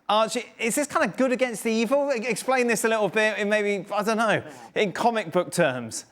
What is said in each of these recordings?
Archie, is this kind of good against the evil? Explain this a little bit in maybe, I don't know, in comic book terms.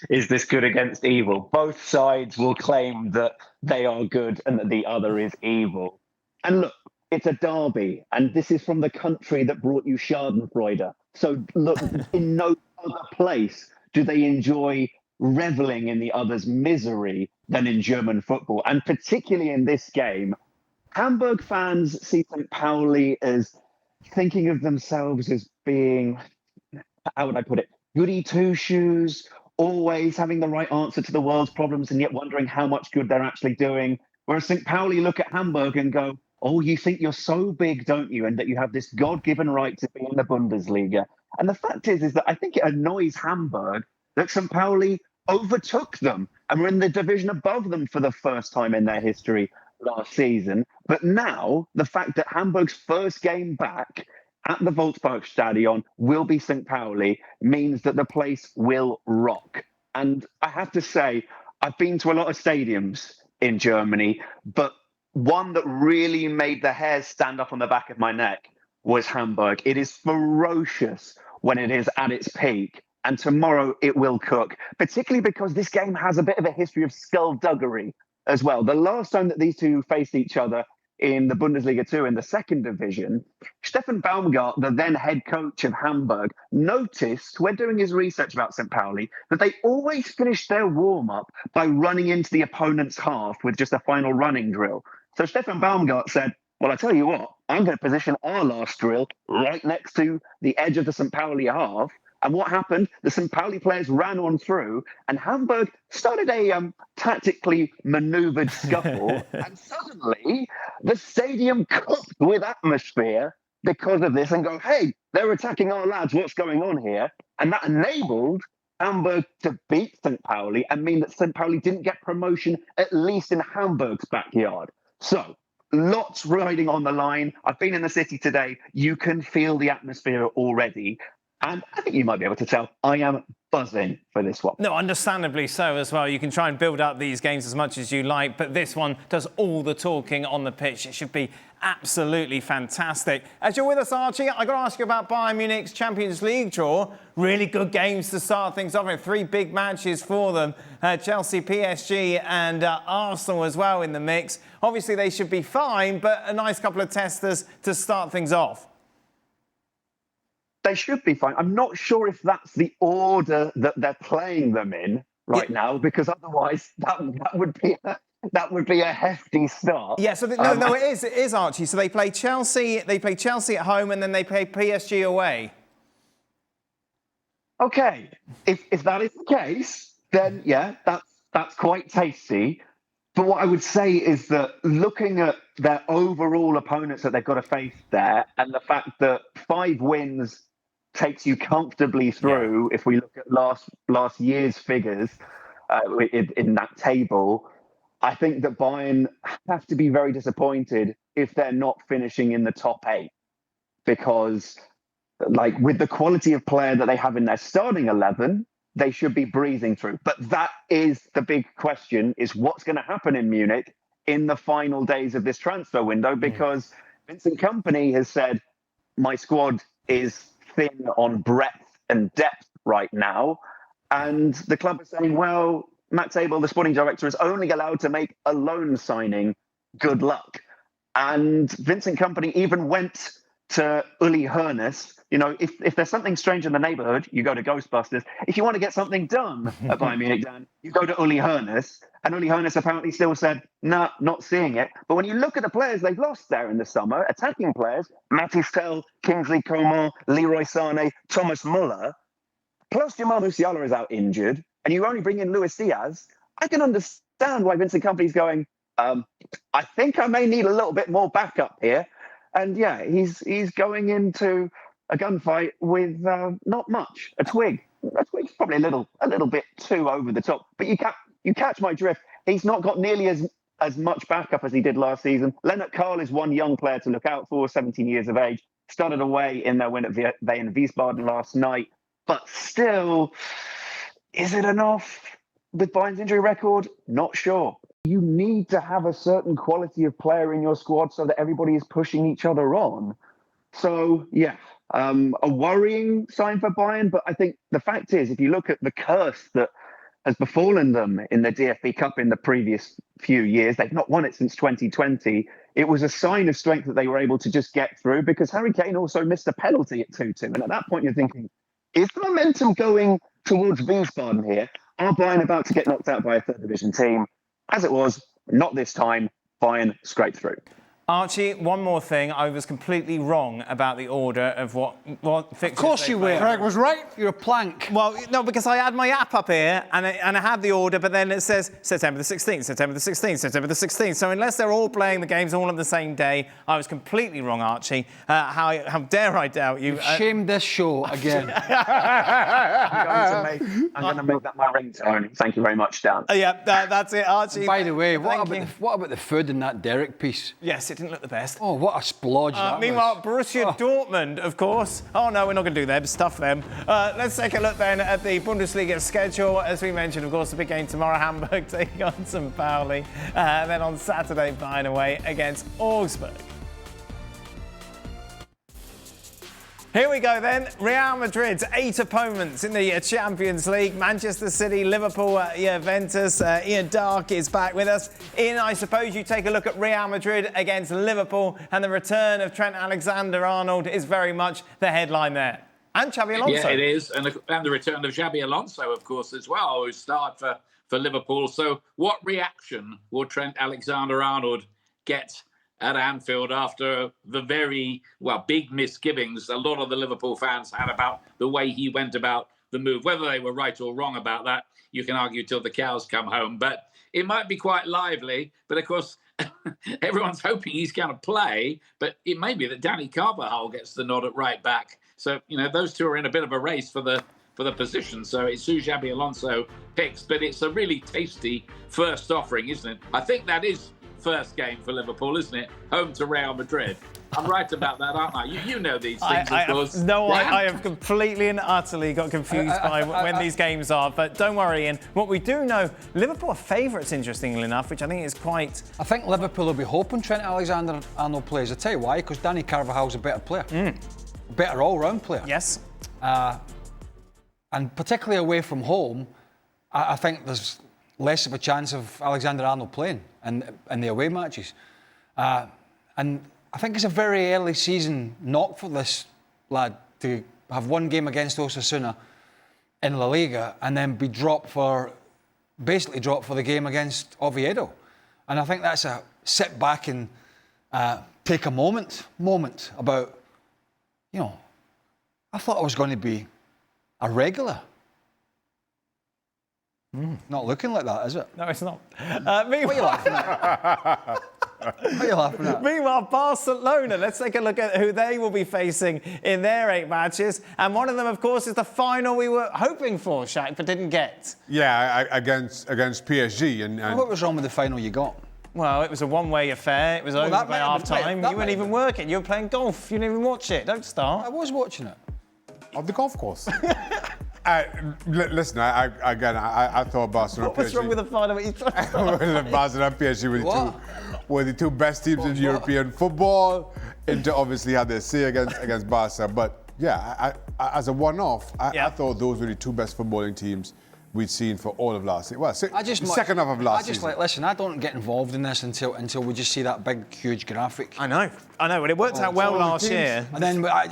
Is this good against evil? Both sides will claim that they are good and that the other is evil. And look, it's a derby, and this is from the country that brought you Schadenfreude. So look, in no other place do they enjoy reveling in the other's misery than in German football. And particularly in this game, Hamburg fans see St. Pauli as thinking of themselves as being, how would I put it, goody two shoes, always having the right answer to the world's problems and yet wondering how much good they're actually doing. Whereas St. Pauli look at Hamburg and go, oh, you think you're so big, don't you? And that you have this God-given right to be in the Bundesliga. And the fact is that I think it annoys Hamburg that St. Pauli overtook them and were in the division above them for the first time in their history last season. But now the fact that Hamburg's first game back at the Volksparkstadion will be St. Pauli means that the place will rock. And I have to say, I've been to a lot of stadiums in Germany, but one that really made the hairs stand up on the back of my neck was Hamburg. It is ferocious when it is at its peak. And tomorrow it will cook, particularly because this game has a bit of a history of skullduggery as well. The last time that these two faced each other in the Bundesliga 2 in the second division, Stefan Baumgart, the then head coach of Hamburg, noticed when doing his research about St. Pauli that they always finished their warm-up by running into the opponent's half with just a final running drill. So Stefan Baumgart said, well, I tell you what, I'm going to position our last drill right next to the edge of the St. Pauli half. And what happened? The St. Pauli players ran on through, and Hamburg started a tactically manoeuvred scuffle. And suddenly, the stadium cooked with atmosphere because of this and go, hey, they're attacking our lads. What's going on here? And that enabled Hamburg to beat St. Pauli and mean that St. Pauli didn't get promotion, at least in Hamburg's backyard. So, lots riding on the line. I've been in the city today. You can feel the atmosphere already. And I think you might be able to tell I am buzzing for this one. No, understandably so as well. You can try and build up these games as much as you like, but this one does all the talking on the pitch. It should be absolutely fantastic. As you're with us, Archie, I've got to ask you about Bayern Munich's Champions League draw. Really good games to start things off. 3 big matches for them. Chelsea, PSG and Arsenal as well in the mix. Obviously, they should be fine, but a nice couple of testers to start things off. They should be fine. I'm not sure if that's the order that they're playing them in right now, because otherwise that would be a hefty start. Yeah, so no, it is Archie. So they play Chelsea at home, and then they play PSG away. Okay, if that is the case, then yeah, that's quite tasty. But what I would say is that looking at their overall opponents that they've got to face there, and the fact that 5 wins takes you comfortably through, if we look at last year's figures in that table, I think that Bayern have to be very disappointed if they're not finishing in the top 8, because like with the quality of player that they have in their starting 11, they should be breezing through. But that is the big question, is what's going to happen in Munich in the final days of this transfer window, because Vincent Kompany has said, my squad is thin on breadth and depth right now. And the club is saying, well, Max Abel, the sporting director, is only allowed to make a loan signing. Good luck. And Vincent Kompany even went to Uli Hoeneß. You know, if there's something strange in the neighborhood, you go to Ghostbusters. If you want to get something done at Bayern Munich, Dan, you go to Uli Hoeneß. And Uli Hoeneß apparently still said, nah, not seeing it. But when you look at the players they've lost there in the summer, attacking players, Mathys Tel, Kingsley Coman, Leroy Sané, Thomas Muller, plus Jamal Musiala is out injured, and you only bring in Luis Diaz, I can understand why Vincent Kompany's going, I think I may need a little bit more backup here. And yeah, he's going into a gunfight with not much, a twig. A twig's probably a little bit too over the top. But you catch my drift. He's not got nearly as much backup as he did last season. Lennart Karl is one young player to look out for, 17 years of age. Started away in their win at Bayern Wiesbaden last night. But still, is it enough with Bayern's injury record? Not sure. you need to have a certain quality of player in your squad so that everybody is pushing each other on. So, yeah, a worrying sign for Bayern. But I think the fact is, if you look at the curse that has befallen them in the DFB Cup in the previous few years, they've not won it since 2020. It was a sign of strength that they were able to just get through, because Harry Kane also missed a penalty at 2-2. And at that point, you're thinking, is the momentum going towards Wiesbaden here? Are Bayern about to get knocked out by a third division team? As it was, not this time. Bayern scraped through. Archie, one more thing. I was completely wrong about the order of what fixtures. Of course you were. Craig was right. You're a plank. Well, no, because I had my app up here and I had the order, but then it says September the 16th, September the 16th, September the 16th. So unless they're all playing the games all on the same day, I was completely wrong, Archie. How dare I doubt you? You've shamed this show again. I'm going to make that my ringtone. Thank you very much, Dan. Yeah, that's it, Archie. By the way, what about the food in that Derek piece? Yes, it didn't look the best. Oh, what a splodge that Meanwhile, was. Borussia Dortmund, of course. Oh, no, we're not going to do them. Stuff them. Let's take a look then at the Bundesliga schedule. As we mentioned, of course, the big game tomorrow, Hamburg taking on St. Pauli. Then on Saturday, Bayern away against Augsburg. Here we go then. Real Madrid's 8 opponents in the Champions League. Manchester City, Liverpool, Juventus. Ian Darke is back with us. Ian, I suppose you take a look at Real Madrid against Liverpool, and the return of Trent Alexander-Arnold is very much the headline there. And Xabi Alonso. Yeah, it is. And the return of Xabi Alonso, of course, as well, who started for Liverpool. So what reaction will Trent Alexander-Arnold get at Anfield after the very, big misgivings a lot of the Liverpool fans had about the way he went about the move? Whether they were right or wrong about that, you can argue till the cows come home. But it might be quite lively. But, of course, everyone's hoping he's going to play. But it may be that Danny Carvajal gets the nod at right back. So, those two are in a bit of a race for the position. So it's who Xabi Alonso picks. But it's a really tasty first offering, isn't it? I think that is first game for Liverpool, isn't it? Home to Real Madrid. I'm right about that, aren't I? You know these things, of course. I have completely and utterly got confused by when these games are. But don't worry, Ian. What we do know, Liverpool are favourites, interestingly enough, which I think is quite... I think Liverpool will be hoping Trent Alexander-Arnold plays. I'll tell you why, because Danny Carvajal's a better player. A better all-round player. Yes. And particularly away from home, I think there's less of a chance of Alexander-Arnold playing in the away matches. And I think it's a very early season knock for this lad to have one game against Osasuna in La Liga and then be basically dropped for the game against Oviedo. And I think that's a sit back and take a moment about, I thought I was going to be a regular. Not looking like that, is it? No, it's not. What are you laughing at? What are you laughing at? Meanwhile, Barcelona, let's take a look at who they will be facing in their 8 matches. And one of them, of course, is the final we were hoping for, Shaq, but didn't get. Yeah, against PSG. And What was wrong with the final you got? Well, it was a one-way affair. It was over by half-time. You weren't even working. You were playing golf. You didn't even watch it. Don't start. I was watching it. on the golf course. Listen, I thought Barcelona. What was wrong with the final? Barcelona and PSG were the two best teams in European football. Inter obviously had their say against Barca, but yeah, as a one-off, I thought those were the two best footballing teams we'd seen for all of last year. Well, second half of last season. Listen, I don't get involved in this until we just see that big, huge graphic. I know, but it worked out well last year. And then, I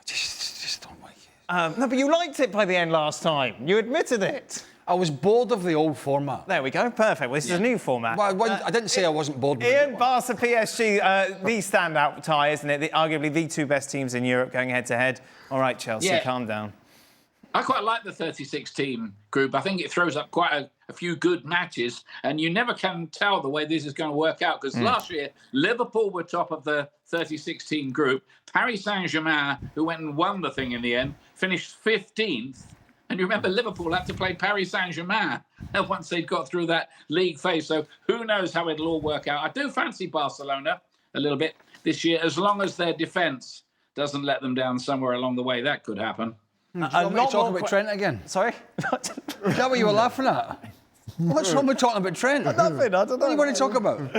just don't like it. No, but you liked it by the end last time. You admitted it. I was bored of the old format. There we go, perfect. Well, this is a new format. Well, I didn't say I wasn't bored with Ian, it. Barca, PSG, the standout tie, isn't it? Arguably the two best teams in Europe going head-to-head. All right, Chelsea, calm down. I quite like the 36-team group. I think it throws up quite a few good matches, and you never can tell the way this is going to work out, because last year, Liverpool were top of the 36-team group. Paris Saint-Germain, who went and won the thing in the end, finished 15th. And you remember Liverpool had to play Paris Saint-Germain once they'd got through that league phase. So who knows how it'll all work out. I do fancy Barcelona a little bit this year, as long as their defence doesn't let them down somewhere along the way. That could happen. Do you want me to talk about Trent again? Sorry? Is that what you were laughing at? What's wrong with talking about Trent? Nothing, I don't know. What are you going to talk about?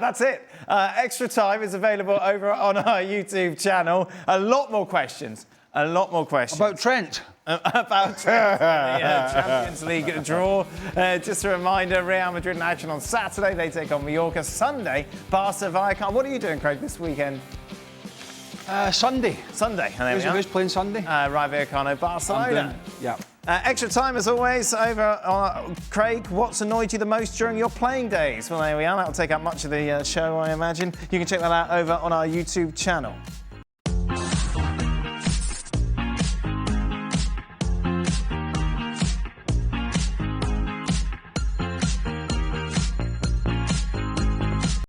That's it. Extra Time is available over on our YouTube channel. A lot more questions. About Trent. About Trent. The Champions League draw. Just a reminder, Real Madrid in action on Saturday. They take on Mallorca. Sunday, Barca Vallecano. What are you doing, Craig, this weekend? Sunday. Who's playing Sunday? Rayo Vallecano, Barcelona. Yeah. Extra Time, as always, over on Craig. What's annoyed you the most during your playing days? Well, there we are. That'll take up much of the show, I imagine. You can check that out over on our YouTube channel.